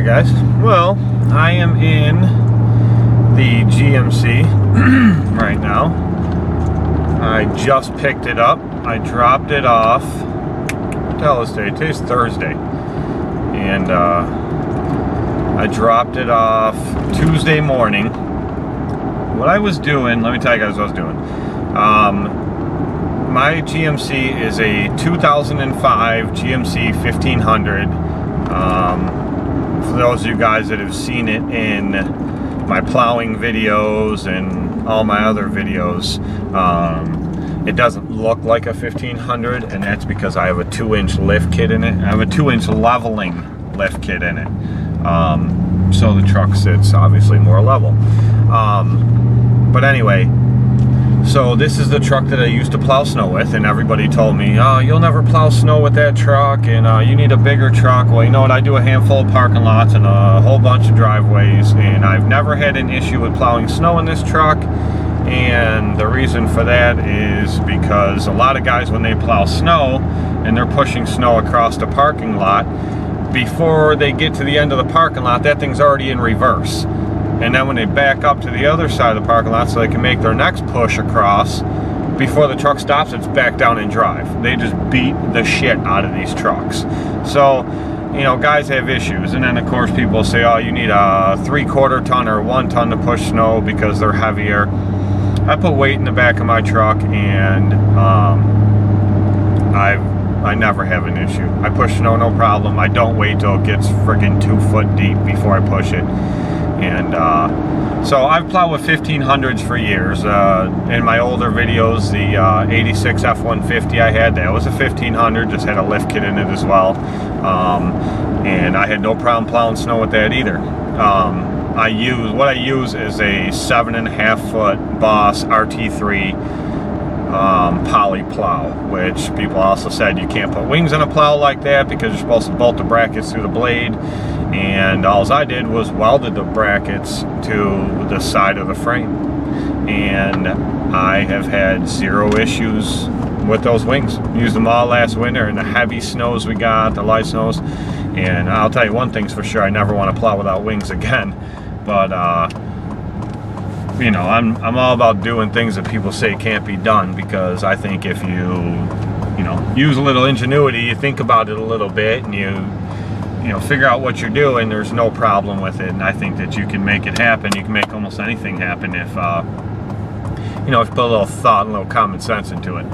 Alright guys, well, I am in the GMC right now. I just picked it up. I dropped it off. What the hell is today? Today's Thursday. And I dropped it off Tuesday morning. What I was doing, let me tell you guys what I was doing. My GMC is a 2005 GMC 1500. For those of you guys that have seen it in my plowing videos and all my other videos, it doesn't look like a 1500, and that's because I have a 2-inch lift kit in it. I have a 2-inch leveling lift kit in it, so the truck sits obviously more level. But anyway, so this is the truck that I used to plow snow with, and everybody told me, oh, you'll never plow snow with that truck, and you need a bigger truck. Well, you know what, I do a handful of parking lots and a whole bunch of driveways, and I've never had an issue with plowing snow in this truck. And the reason for that is because a lot of guys, when they plow snow and they're pushing snow across the parking lot, before they get to the end of the parking lot, that thing's already in reverse. And then when they back up to the other side of the parking lot so they can make their next push across, before the truck stops, it's back down and drive. They just beat the shit out of these trucks. So, you know, guys have issues. And then, of course, people say, oh, you need a 3/4 ton or 1 ton to push snow because they're heavier. I put weight in the back of my truck, and I never have an issue. I push snow no problem. I don't wait till it gets friggin' 2 foot deep before I push it. And so I've plowed with 1500s for years. In my older videos, the 86 F-150 I had, that was a 1500, just had a lift kit in it as well. And I had no problem plowing snow with that either. What I use is a 7.5 foot Boss RT3 poly plow, which people also said you can't put wings on a plow like that because you're supposed to bolt the brackets through the blade. And all I did was welded the brackets to the side of the frame, and I have had 0 issues with those wings. Used them all last winter in the heavy snows we got, the light snows. And I'll tell you one thing's for sure, I never want to plow without wings again. But you know, I'm all about doing things that people say can't be done, because I think if you know, use a little ingenuity, you think about it a little bit, and you know, figure out what you're doing, there's no problem with it. And I think that you can make it happen. You can make almost anything happen if you know, if you put a little thought and a little common sense into it.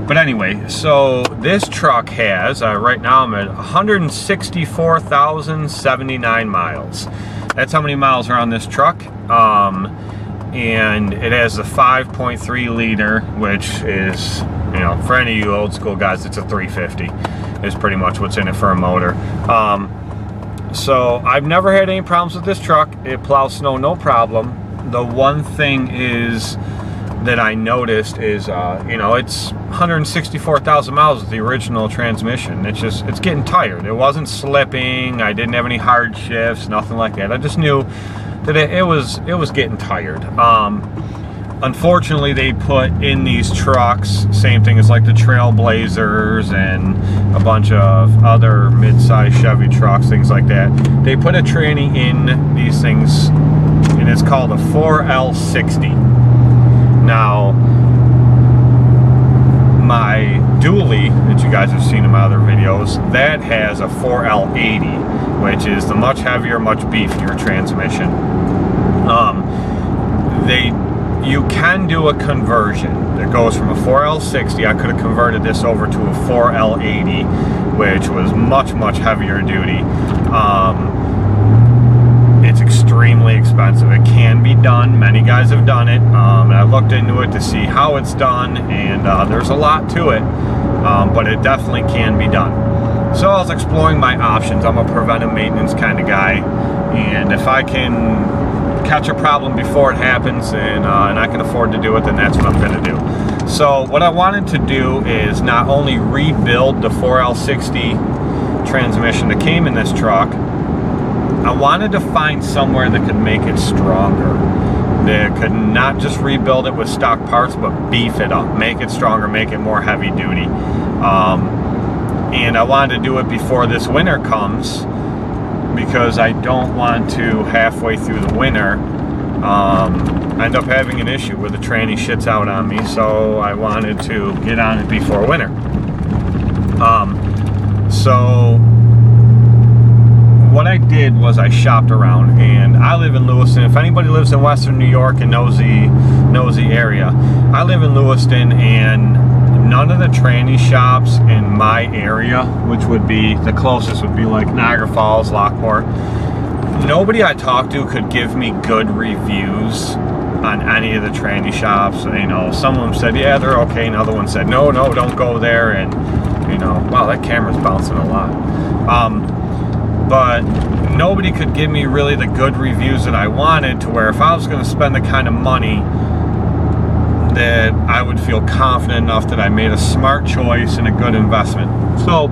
But anyway, so this truck has, right now I'm at 164,079 miles. That's how many miles are on this truck. And it has a 5.3 liter, which is, you know, for any of you old school guys, it's a 350 is pretty much what's in it for a motor. So I've never had any problems with this truck. It plows snow no problem. The one thing is that I noticed is, you know, it's 164,000 miles with the original transmission. It's getting tired. It wasn't slipping. I didn't have any hard shifts, nothing like that. I just knew that it was getting tired. Unfortunately, they put in these trucks, same thing as like the Trailblazers and a bunch of other mid-size Chevy trucks, things like that. They put a tranny in these things, and it's called a 4L60. Now, my dually that you guys have seen in my other videos, that has a 4L80, which is the much heavier, much beefier transmission. You can do a conversion that goes from a 4L60. I could have converted this over to a 4L80, which was much, much heavier duty. It's extremely expensive. It can be done. Many guys have done it. And I looked into it to see how it's done, and there's a lot to it, but it definitely can be done. So I was exploring my options. I'm a preventive maintenance kind of guy, and if I can catch a problem before it happens, and I can afford to do it, then that's what I'm going to do. So what I wanted to do is not only rebuild the 4L60 transmission that came in this truck, I wanted to find somewhere that could make it stronger, that could not just rebuild it with stock parts, but beef it up, make it stronger, make it more heavy duty. And I wanted to do it before this winter comes, because I don't want to halfway through the winter end up having an issue where the tranny shits out on me. So I wanted to get on it before winter. So what I did was I shopped around, and I live in Lewiston. If anybody lives in Western New York and knows the area, I live in Lewiston, and none of the tranny shops in my area, which would be the closest, would be like Niagara Falls, Lockport. Nobody I talked to could give me good reviews on any of the tranny shops. You know, some of them said, yeah, they're okay. Another one said, no, don't go there. And, you know, wow, that camera's bouncing a lot. But nobody could give me really the good reviews that I wanted, to where if I was going to spend the kind of money that I would feel confident enough that I made a smart choice and a good investment. So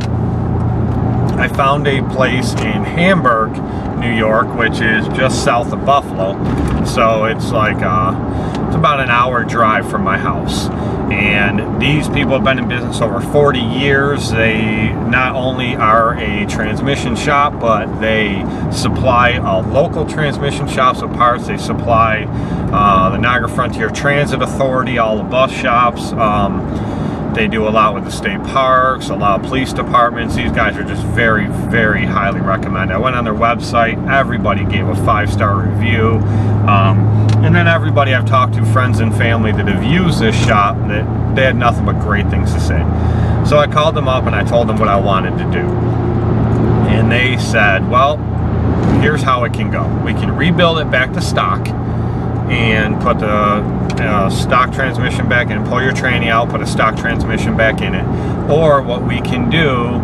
I found a place in Hamburg, New York, which is just south of Buffalo. So it's like it's about an hour drive from my house. And these people have been in business over 40 years. They not only are a transmission shop, but they supply local transmission shops with parts. They supply the Niagara Frontier Transit Authority, all the bus shops. They do a lot with the state parks, a lot of police departments. These guys are just very, very highly recommended. I went on their website. Everybody gave a 5-star review. And then everybody I've talked to, friends and family that have used this shop, that they had nothing but great things to say. So I called them up and I told them what I wanted to do. And they said, well, here's how it can go. We can rebuild it back to stock and put the stock transmission back in, pull your tranny out, put a stock transmission back in it. Or what we can do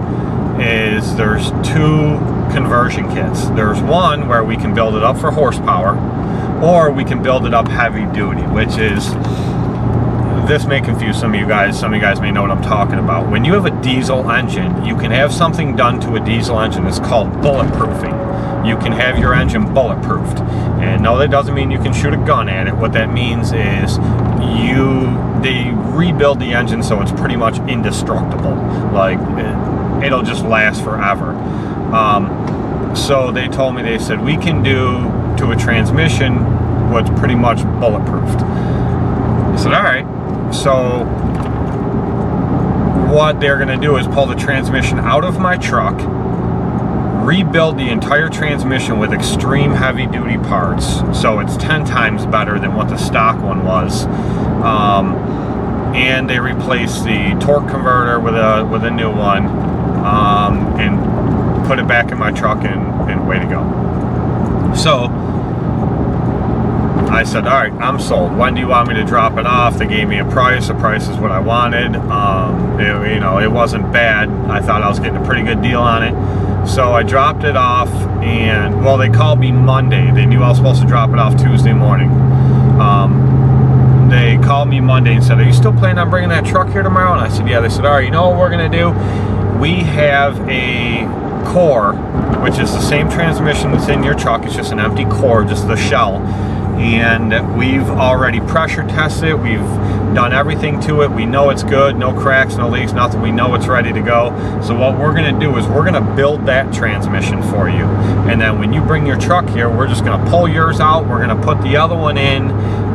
is there's 2 conversion kits. There's one where we can build it up for horsepower, or we can build it up heavy duty, which is, this may confuse some of you guys. Some of you guys may know what I'm talking about. When you have a diesel engine, you can have something done to a diesel engine that's called bulletproofing. You can have your engine bulletproofed. And no, that doesn't mean you can shoot a gun at it. What that means is they rebuild the engine so it's pretty much indestructible. Like, it'll just last forever. So they told me, they said, we can do to a transmission what's pretty much bulletproofed. I said, all right. So what they're going to do is pull the transmission out of my truck, rebuild the entire transmission with extreme heavy duty parts, so it's 10 times better than what the stock one was. And they replaced the torque converter with a new one, and put it back in my truck, and way to go. So I said, all right, I'm sold. When do you want me to drop it off? They gave me a price. The price is what I wanted. It wasn't bad. I thought I was getting a pretty good deal on it. So I dropped it off, and, well, they called me Monday. They knew I was supposed to drop it off Tuesday morning. They called me Monday and said, are you still planning on bringing that truck here tomorrow? And I said, yeah. They said, all right, you know what we're going to do? We have a core, which is the same transmission that's in your truck. It's just an empty core, just the shell. And we've already pressure tested it. We've done everything to it. We know it's good. No cracks, no leaks, nothing. We know it's ready to go. So what we're going to do is we're going to build that transmission for you. And then when you bring your truck here, we're just going to pull yours out. We're going to put the other one in,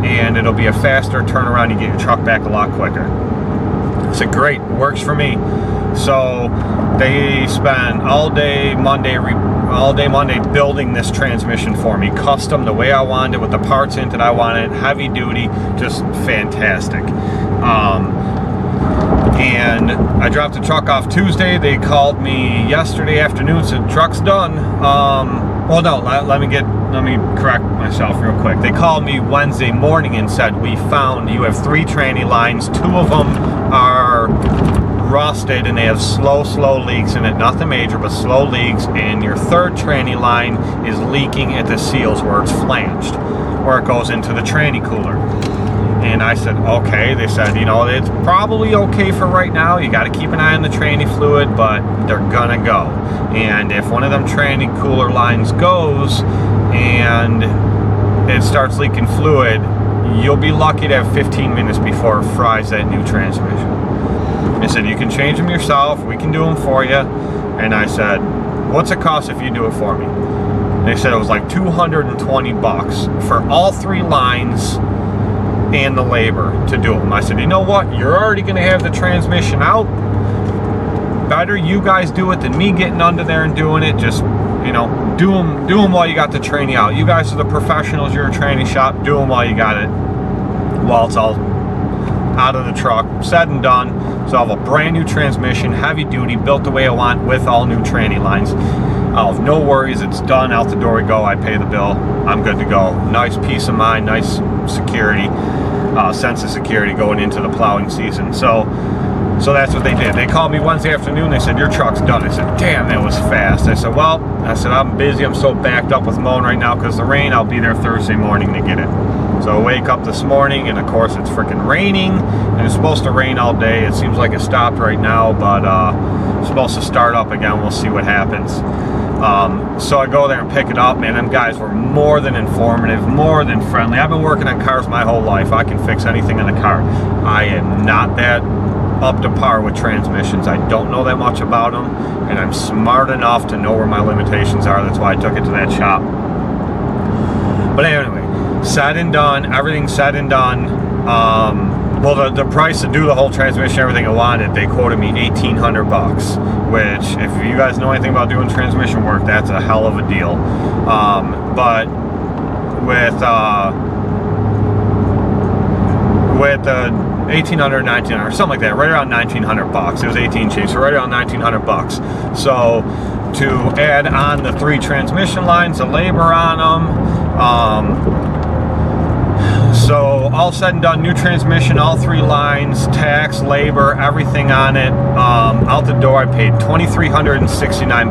and it'll be a faster turnaround. You get your truck back a lot quicker. I said, great, works for me. So they spent all day Monday building this transmission for me, custom, the way I wanted it, with the parts in that I wanted, heavy duty, just fantastic. And I dropped the truck off Tuesday. They called me yesterday afternoon, said truck's done. Well, no, let me correct myself real quick. They called me Wednesday morning and said, we found you have 3 tranny lines. 2 of them are rusted and they have slow leaks in it. Nothing major, but slow leaks. And your 3rd tranny line is leaking at the seals where it's flanged, where it goes into the tranny cooler. And I said, okay. They said, it's probably okay for right now. You got to keep an eye on the tranny fluid, but they're gonna go. And if one of them tranny cooler lines goes and it starts leaking fluid, you'll be lucky to have 15 minutes before it fries that new transmission. They said, you can change them yourself. We can do them for you. And I said, what's it cost if you do it for me? And they said it was like $220 for all 3 lines and the labor to do them. I said, you know what? You're already going to have the transmission out. Better you guys do it than me getting under there and doing it. Just, you know, do them while you got the training out. You guys are the professionals. You're a training shop. Do them while you got it. While it's all out of the truck, said and done. So I have a brand new transmission, heavy duty, built the way I want with all new tranny lines. I'll have no worries. It's done. Out the door we go. I pay the bill. I'm good to go. Nice peace of mind. Nice security, sense of security going into the plowing season. So that's what they did. They called me Wednesday afternoon. They said, your truck's done. I said, damn, that was fast. I said, well, I'm busy. I'm so backed up with mowing right now because of the rain. I'll be there Thursday morning to get it. So I wake up this morning, and of course it's freaking raining, and it's supposed to rain all day. It seems like it stopped right now, but it's supposed to start up again. We'll see what happens. So I go there and pick it up, man. Them guys were more than informative, more than friendly. I've been working on cars my whole life. I can fix anything in a car. I am not that up to par with transmissions. I don't know that much about them, and I'm smart enough to know where my limitations are. That's why I took it to that shop. But anyway, said and done, everything said and done. Well, the price to do the whole transmission, everything I wanted, they quoted me $1,800, which, if you guys know anything about doing transmission work, that's a hell of a deal. But with the 1,800, 1,900, something like that, right around $1,900. It was 18 change, so right around $1,900. So to add on the 3 transmission lines, the labor on them. So all said and done, new transmission, all 3 lines, tax, labor, everything on it. Out the door, I paid $2,369.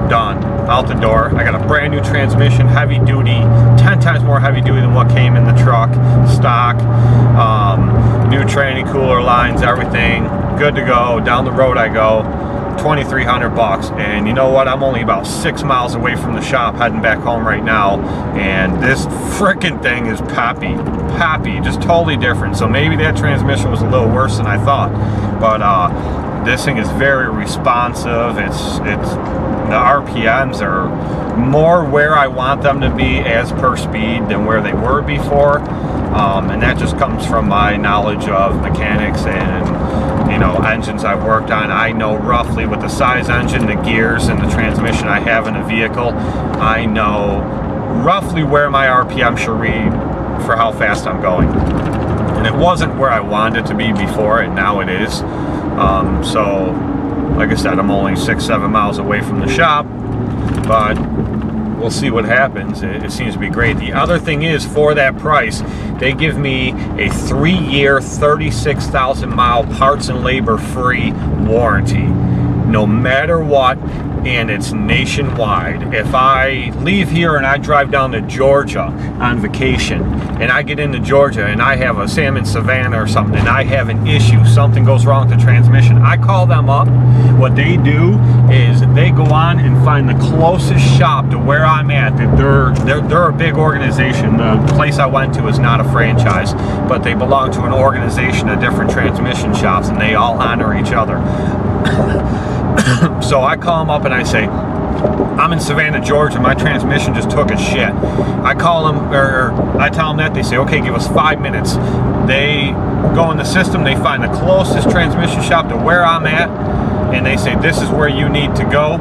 Done. Out the door. I got a brand new transmission, heavy duty, 10 times more heavy duty than what came in the truck, stock. New tranny cooler lines, everything. Good to go. Down the road I go. $2,300, and you know what? I'm only about 6 miles away from the shop, heading back home right now, and this frickin' thing is poppy, just totally different. So maybe that transmission was a little worse than I thought, but this thing is very responsive. It's the RPMs are more where I want them to be as per speed than where they were before, and that just comes from my knowledge of mechanics and, you know, engines I've worked on. I know roughly with the size engine, the gears, and the transmission I have in a vehicle, I know roughly where my RPM should read for how fast I'm going. And it wasn't where I wanted it to be before, and now it is. So, like I said, I'm only 6-7 miles away from the shop, but we'll see what happens. It seems to be great. The other thing is, for that price, they give me a 3-year, 36,000 mile parts and labor free warranty, no matter what, and it's nationwide. If I leave here and I drive down to Georgia on vacation, and I get into Georgia and I have a salmon Savannah or something, and I have an issue, something goes wrong with the transmission, I call them up. What they do is they go on and find the closest shop to where I'm at. They're a big organization. The place I went to is not a franchise, but they belong to an organization of different transmission shops, and they all honor each other. So I call them up and I say, I'm in Savannah, Georgia. My transmission just took a shit. I call them, or I tell them that. They say, okay, give us 5 minutes. They go in the system. They find the closest transmission shop to where I'm at, and they say, this is where you need to go.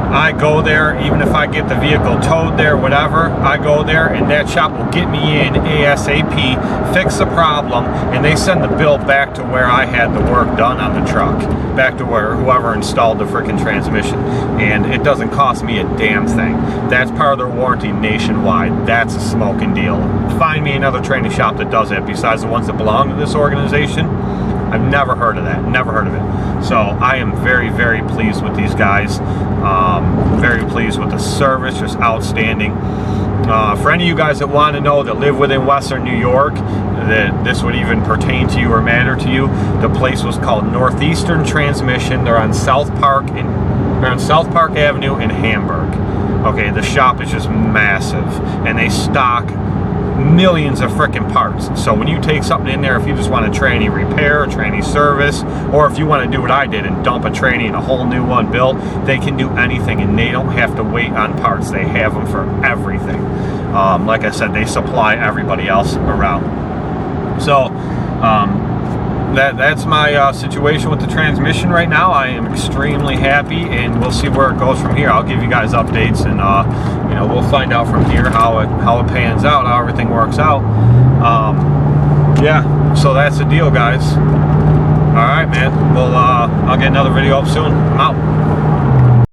I go there, even if I get the vehicle towed there, whatever, I go there, and that shop will get me in ASAP, fix the problem, and they send the bill back to where I had the work done on the truck, back to where whoever installed the freaking transmission, and it doesn't cost me a damn thing. That's part of their warranty nationwide. That's a smoking deal. Find me another training shop that does it besides the ones that belong to this organization. I've never heard of that. Never heard of it. So I am very, very pleased with these guys. Very pleased with the service. Just outstanding. For any of you guys that want to know, that live within Western New York, that this would even pertain to you or matter to you, the place was called Northeastern Transmission. They're on South Park Avenue in Hamburg. Okay, the shop is just massive, and they stock millions of freaking parts. So when you take something in there, if you just want a tranny repair, a tranny service, or if you want to do what I did and dump a tranny and a whole new one built, they can do anything, and they don't have to wait on parts. They have them for everything. Like I said, they supply everybody else around. So that's my situation with the transmission right now. I am extremely happy, and we'll see where it goes from here. I'll give you guys updates, and you know, we'll find out from here how it pans out, how everything works out. Yeah, so that's the deal, guys. All right, man. Well, I'll get another video up soon. I'm out.